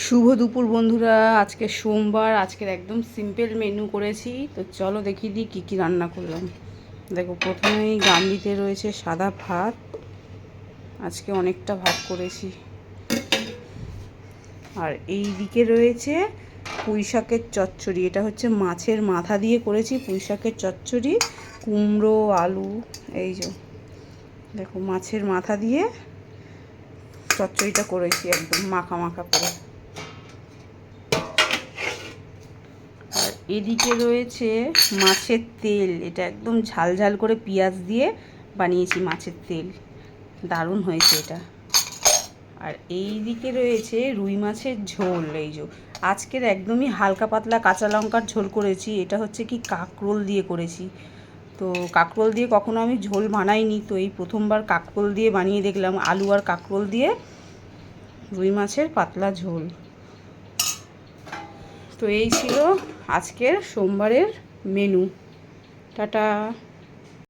শুভ দুপুর বন্ধুরা। আজকে সোমবার, আজকের একদম সিম্পল মেনু করেছি। তো চলো দেখিয়ে দিই কী কী রান্না করলাম। দেখো, প্রথমেই গামলিতে রয়েছে সাদা ভাত। আজকে অনেকটা ভাত করেছি। আর এই দিকে রয়েছে পুঁই শাকের চচ্চড়ি। এটা হচ্ছে মাছের মাথা দিয়ে করেছি পুঁই শাকের চচ্চড়ি, কুমড়ো, আলু। এই যে দেখো, মাছের মাথা দিয়ে চচ্চড়িটা করেছি একদম মাখা মাখা করে। আর এদিকে রয়েছে মাছের তেল। এটা একদম ঝাল ঝাল করে পেঁয়াজ দিয়ে বানিয়েছি মাছের তেল, দারুণ হয়েছে এটা। আর এই দিকে রয়েছে রুই মাছের ঝোল। এই যে আজকের একদমই হালকা পাতলা কাঁচা লঙ্কার ঝোল করেছি। এটা হচ্ছে কি কাঁকরোল দিয়ে করেছি। তো কাঁকরোল দিয়ে কখনো আমি ঝোল বানাইনি, তো এই প্রথমবার কাঁকরোল দিয়ে বানিয়ে দেখলাম। আলু আর কাঁকরোল দিয়ে রুই মাছের পাতলা ঝোল। তো এই ছিল আজকের সোমবারের মেনু। টাটা।